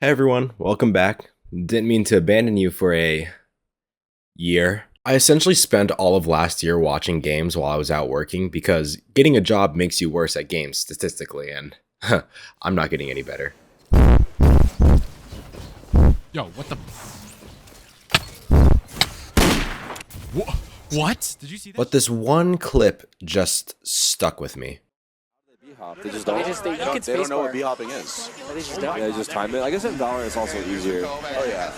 Hey everyone, welcome back. Didn't mean to abandon you for a year. I essentially spent all of last year watching games while I was out working because getting a job makes you worse at games statistically, and I'm not getting any better. Yo, what the? What? Did you see that? But this one clip just stuck with me. They just don't. They don't know what b-hopping is. They just don't. Yeah, they just time it. I guess in Valorant it's also easier. Oh yeah.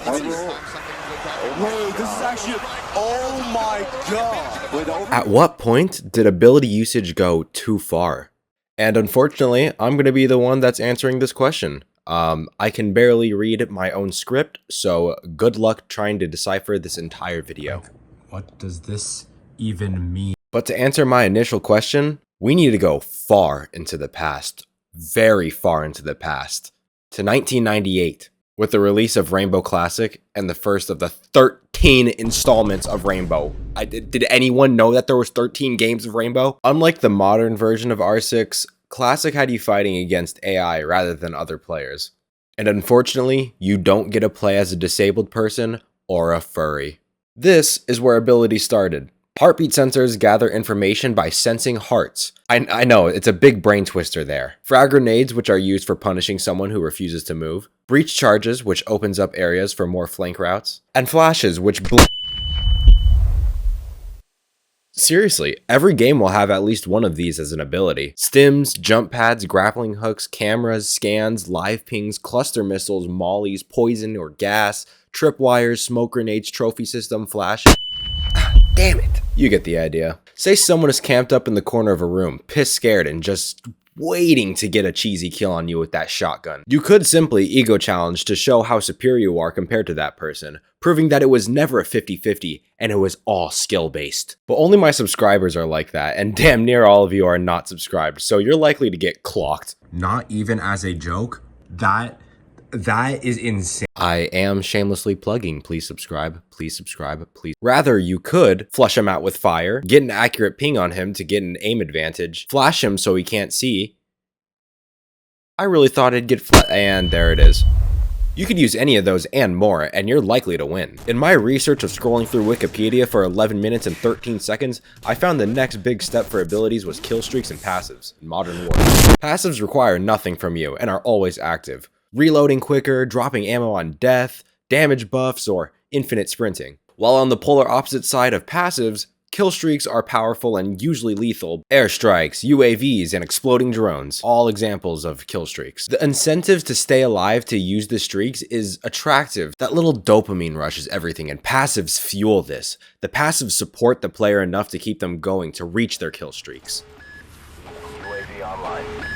Wait, this is actually. Oh my god. Wait, At what point did ability usage go too far? And unfortunately, I'm going to be the one that's answering this question. I can barely read my own script, so good luck trying to decipher this entire video. What does this even mean? But to answer my initial question, we need to go far into the past, very far into the past, to 1998, with the release of Rainbow Classic and the first of the 13 installments of Rainbow. Did anyone know that there was 13 games of Rainbow? Unlike the modern version of R6, Classic had you fighting against AI rather than other players. And unfortunately, you don't get to play as a disabled person or a furry. This is where ability started. Heartbeat sensors gather information by sensing hearts. I know, it's a big brain twister there. Frag grenades, which are used for punishing someone who refuses to move. Breach charges, which opens up areas for more flank routes. And flashes, which Seriously, every game will have at least one of these as an ability. Stims, jump pads, grappling hooks, cameras, scans, live pings, cluster missiles, mollies, poison or gas, tripwires, smoke grenades, trophy system, flash. Damn it. You get the idea. Say someone is camped up in the corner of a room, pissed scared and just waiting to get a cheesy kill on you with that shotgun. You could simply ego challenge to show how superior you are compared to that person, proving that it was never a 50-50 and it was all skill based. But only my subscribers are like that, and damn near all of you are not subscribed, so you're likely to get clocked. Not even as a joke? That is insane. I am shamelessly plugging. Please subscribe. Please subscribe. Please. Rather, you could flush him out with fire, get an accurate ping on him to get an aim advantage, flash him so he can't see. I really thought it'd get flat, and there it is. You could use any of those and more, and you're likely to win. In my research of scrolling through Wikipedia for 11 minutes and 13 seconds, I found the next big step for abilities was kill streaks and passives in Modern Warfare. Passives require nothing from you and are always active. Reloading quicker, dropping ammo on death, damage buffs, or infinite sprinting. While on the polar opposite side of passives, kill streaks are powerful and usually lethal. Airstrikes, UAVs, and exploding drones, all examples of kill streaks. The incentive to stay alive to use the streaks is attractive. That little dopamine rush is everything, and passives fuel this. The passives support the player enough to keep them going to reach their kill streaks. UAV online.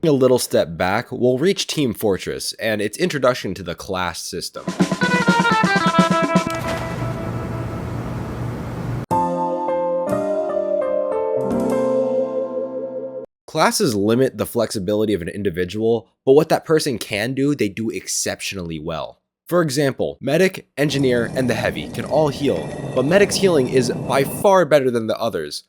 A little step back, we'll reach Team Fortress and its introduction to the class system. Classes limit the flexibility of an individual, but what that person can do, they do exceptionally well. For example, Medic, Engineer, and the Heavy can all heal, but Medic's healing is by far better than the others.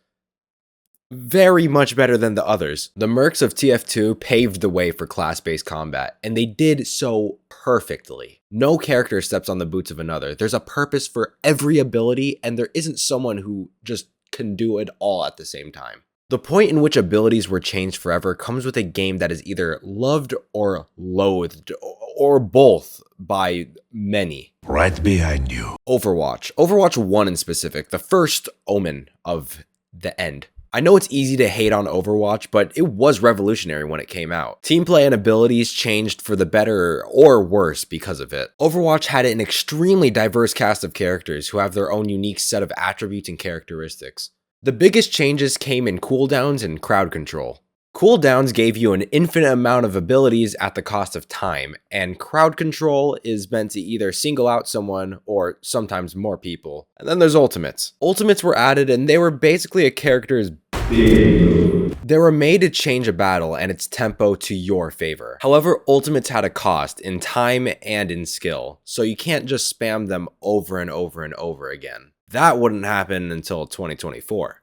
Very much better than the others. The Mercs of TF2 paved the way for class-based combat, and they did so perfectly. No character steps on the boots of another. There's a purpose for every ability, and there isn't someone who just can do it all at the same time. The point in which abilities were changed forever comes with a game that is either loved or loathed, or both by many. Right behind you. Overwatch. Overwatch 1 in specific, the first omen of the end. I know it's easy to hate on Overwatch, but it was revolutionary when it came out. Team play and abilities changed for the better or worse because of it. Overwatch had an extremely diverse cast of characters who have their own unique set of attributes and characteristics. The biggest changes came in cooldowns and crowd control. Cooldowns gave you an infinite amount of abilities at the cost of time, and crowd control is meant to either single out someone or sometimes more people. And then there's ultimates. Ultimates were added and they were basically a character's They were made to change a battle and its tempo to your favor. However, ultimates had a cost in time and in skill, so you can't just spam them over and over and over again. That wouldn't happen until 2024.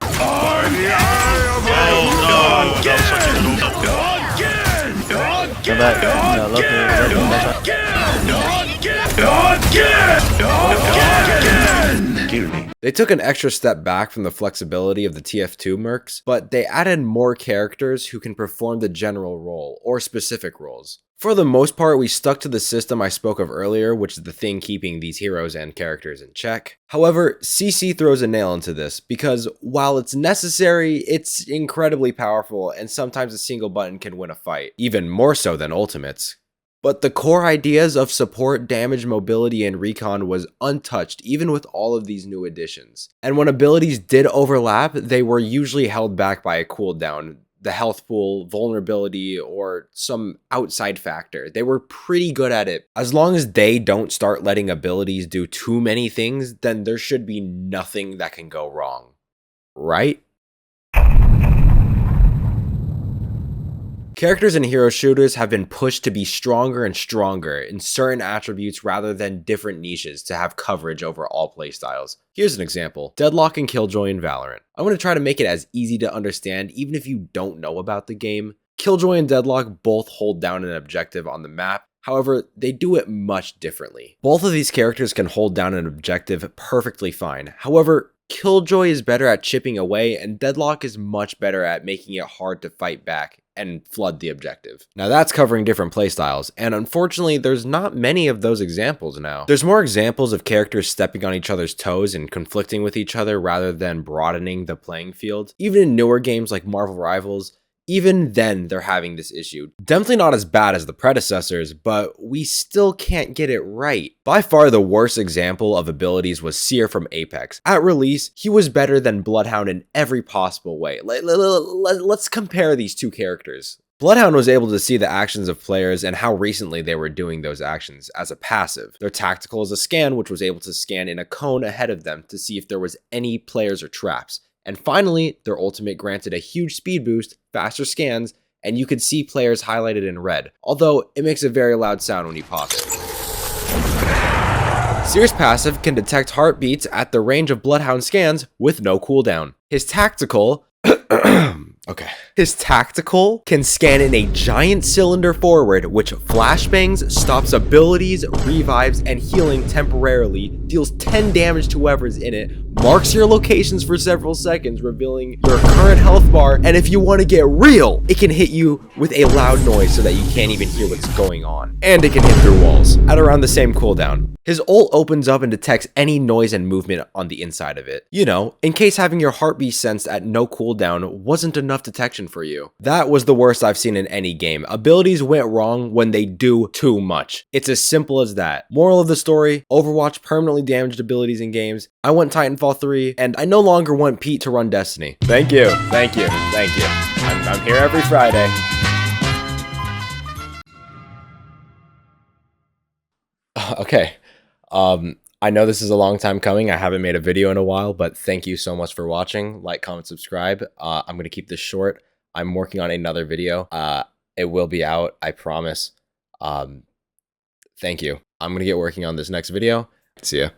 They took an extra step back from the flexibility of the TF2 mercs, but they added more characters who can perform the general role or specific roles. For the most part, we stuck to the system I spoke of earlier, which is the thing keeping these heroes and characters in check. However, CC throws a nail into this, because while it's necessary, it's incredibly powerful, and sometimes a single button can win a fight, even more so than ultimates. But the core ideas of support, damage, mobility, and recon was untouched even with all of these new additions. And when abilities did overlap, they were usually held back by a cooldown, the health pool, vulnerability, or some outside factor. They were pretty good at it. As long as they don't start letting abilities do too many things, then there should be nothing that can go wrong. Right? Characters in hero shooters have been pushed to be stronger and stronger in certain attributes rather than different niches to have coverage over all playstyles. Here's an example: Deadlock and Killjoy in Valorant. I'm going to try to make it as easy to understand even if you don't know about the game. Killjoy and Deadlock both hold down an objective on the map. However, they do it much differently. Both of these characters can hold down an objective perfectly fine. However, Killjoy is better at chipping away, and Deadlock is much better at making it hard to fight back and flood the objective. Now that's covering different playstyles, and unfortunately there's not many of those examples now. There's more examples of characters stepping on each other's toes and conflicting with each other rather than broadening the playing field. Even in newer games like Marvel Rivals, even then they're having this issue. Definitely not as bad as the predecessors, but we still can't get it right. By far the worst example of abilities was Seer from Apex. At release, he was better than Bloodhound in every possible way. Let's compare these two characters. Bloodhound was able to see the actions of players and how recently they were doing those actions as a passive. Their tactical is a scan, which was able to scan in a cone ahead of them to see if there was any players or traps. And finally, their ultimate granted a huge speed boost, faster scans, and you could see players highlighted in red, although it makes a very loud sound when you pause it. Seer's passive can detect heartbeats at the range of Bloodhound scans with no cooldown. His tactical His tactical can scan in a giant cylinder forward, which flashbangs, stops abilities, revives, and healing temporarily, deals 10 damage to whoever's in it, marks your locations for several seconds, revealing your current health bar, and if you want to get real, it can hit you with a loud noise so that you can't even hear what's going on. And it can hit through walls at around the same cooldown. His ult opens up and detects any noise and movement on the inside of it. You know, in case having your heartbeat sensed at no cooldown wasn't enough detection for you. That was the worst I've seen in any game. Abilities went wrong when they do too much. It's as simple as that. Moral of the story, Overwatch permanently damaged abilities in games. I want Titanfall 3, and I no longer want Pete to run Destiny. Thank you, thank you, thank you. I'm here every Friday. Okay. I know this is a long time coming. I haven't made a video in a while, but thank you so much for watching. Like, comment, subscribe. I'm going to keep this short. I'm working on another video. It will be out, I promise. Thank you. I'm going to get working on this next video. See ya.